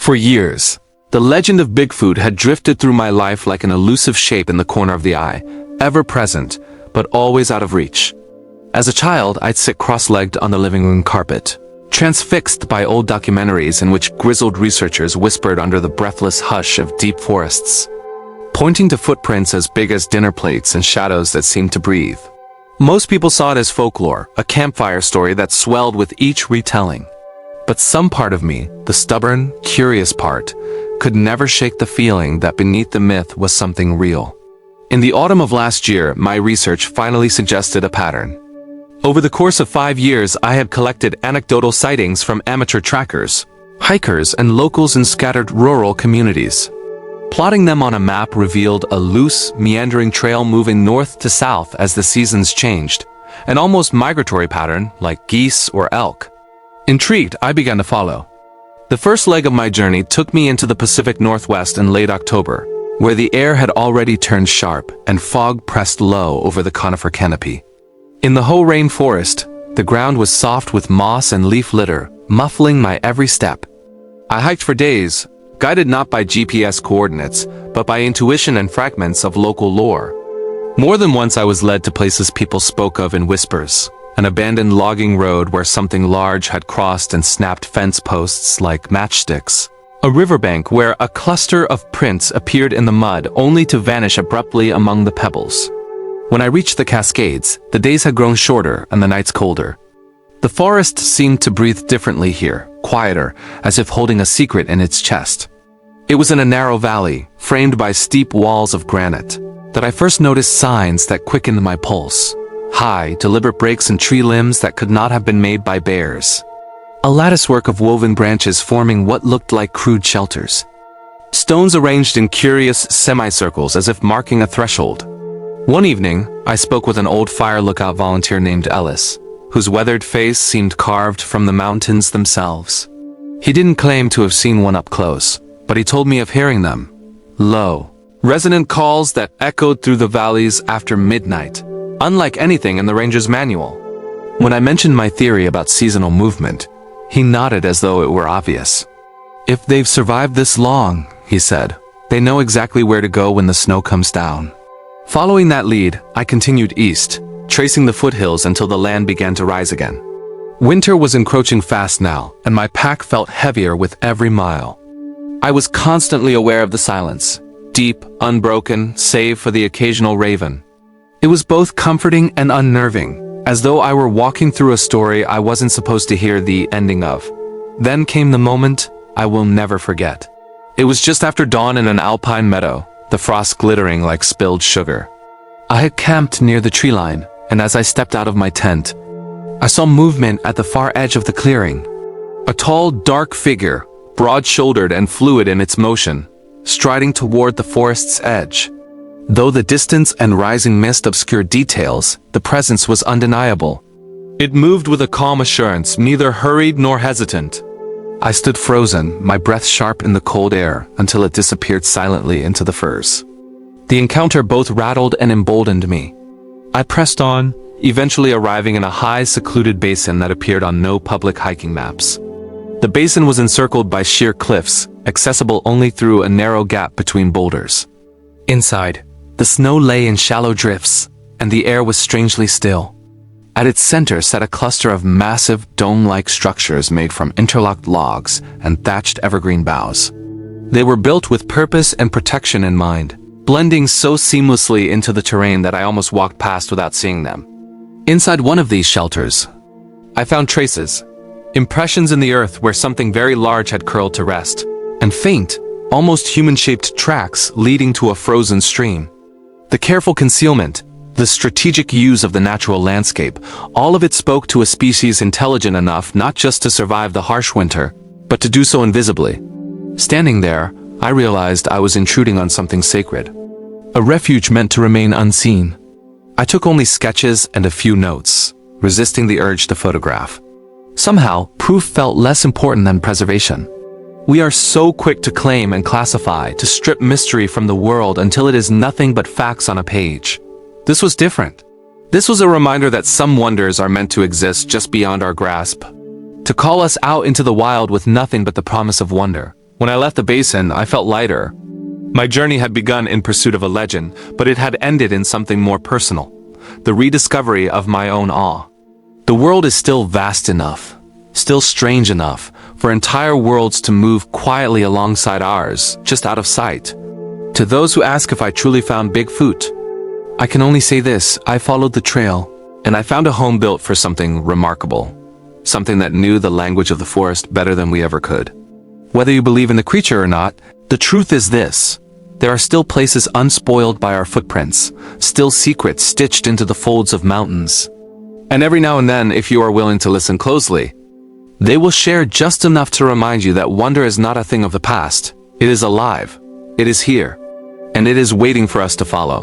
For years, the legend of Bigfoot had drifted through my life like an elusive shape in the corner of the eye, ever present, but always out of reach. As a child, I'd sit cross-legged on the living room carpet, transfixed by old documentaries in which grizzled researchers whispered under the breathless hush of deep forests, pointing to footprints as big as dinner plates and shadows that seemed to breathe. Most people saw it as folklore, a campfire story that swelled with each retelling. But some part of me, the stubborn, curious part, could never shake the feeling that beneath the myth was something real. In the autumn of last year, my research finally suggested a pattern. Over the course of 5 years, I had collected anecdotal sightings from amateur trackers, hikers, and locals in scattered rural communities. Plotting them on a map revealed a loose, meandering trail moving north to south as the seasons changed, an almost migratory pattern like geese or elk. Intrigued, I began to follow. The first leg of my journey took me into the Pacific Northwest in late October, where the air had already turned sharp and fog pressed low over the conifer canopy. In the Hoh rainforest, the ground was soft with moss and leaf litter, muffling my every step. I hiked for days, guided not by GPS coordinates, but by intuition and fragments of local lore. More than once I was led to places people spoke of in whispers, an abandoned logging road where something large had crossed and snapped fence posts like matchsticks, a riverbank where a cluster of prints appeared in the mud only to vanish abruptly among the pebbles. When I reached the Cascades, the days had grown shorter and the nights colder. The forest seemed to breathe differently here, quieter, as if holding a secret in its chest. It was in a narrow valley, framed by steep walls of granite, that I first noticed signs that quickened my pulse. High, deliberate breaks in tree limbs that could not have been made by bears. A latticework of woven branches forming what looked like crude shelters. Stones arranged in curious semicircles as if marking a threshold. One evening, I spoke with an old fire lookout volunteer named Ellis, whose weathered face seemed carved from the mountains themselves. He didn't claim to have seen one up close, but he told me of hearing them. Low, resonant calls that echoed through the valleys after midnight, unlike anything in the ranger's manual. When I mentioned my theory about seasonal movement, he nodded as though it were obvious. If they've survived this long, he said, they know exactly where to go when the snow comes down. Following that lead, I continued east, tracing the foothills until the land began to rise again. Winter was encroaching fast now, and my pack felt heavier with every mile. I was constantly aware of the silence, deep, unbroken, save for the occasional raven. It was both comforting and unnerving, as though I were walking through a story I wasn't supposed to hear the ending of. Then came the moment I will never forget. It was just after dawn in an alpine meadow, the frost glittering like spilled sugar. I had camped near the tree line, and as I stepped out of my tent, I saw movement at the far edge of the clearing. A tall, dark figure, broad-shouldered and fluid in its motion, striding toward the forest's edge. Though the distance and rising mist obscured details, the presence was undeniable. It moved with a calm assurance, neither hurried nor hesitant. I stood frozen, my breath sharp in the cold air, until it disappeared silently into the firs. The encounter both rattled and emboldened me. I pressed on, eventually arriving in a high, secluded basin that appeared on no public hiking maps. The basin was encircled by sheer cliffs, accessible only through a narrow gap between boulders. Inside, the snow lay in shallow drifts, and the air was strangely still. At its center sat a cluster of massive, dome-like structures made from interlocked logs and thatched evergreen boughs. They were built with purpose and protection in mind, blending so seamlessly into the terrain that I almost walked past without seeing them. Inside one of these shelters, I found traces, impressions in the earth where something very large had curled to rest, and faint, almost human-shaped tracks leading to a frozen stream. The careful concealment, the strategic use of the natural landscape, all of it spoke to a species intelligent enough not just to survive the harsh winter, but to do so invisibly. Standing there, I realized I was intruding on something sacred. A refuge meant to remain unseen. I took only sketches and a few notes, resisting the urge to photograph. Somehow, proof felt less important than preservation. We are so quick to claim and classify, to strip mystery from the world until it is nothing but facts on a page. This was different. This was a reminder that some wonders are meant to exist just beyond our grasp. To call us out into the wild with nothing but the promise of wonder, When I left the basin, I felt lighter. My journey had begun in pursuit of a legend, but it had ended in something more personal. The rediscovery of my own awe. The world is still vast enough, still strange enough, for entire worlds to move quietly alongside ours, just out of sight. To those who ask if I truly found Bigfoot, I can only say this: I followed the trail, and I found a home built for something remarkable. Something that knew the language of the forest better than we ever could. Whether you believe in the creature or not, the truth is this: there are still places unspoiled by our footprints, still secrets stitched into the folds of mountains. And every now and then, if you are willing to listen closely, they will share just enough to remind you that wonder is not a thing of the past. It is alive, it is here, and it is waiting for us to follow.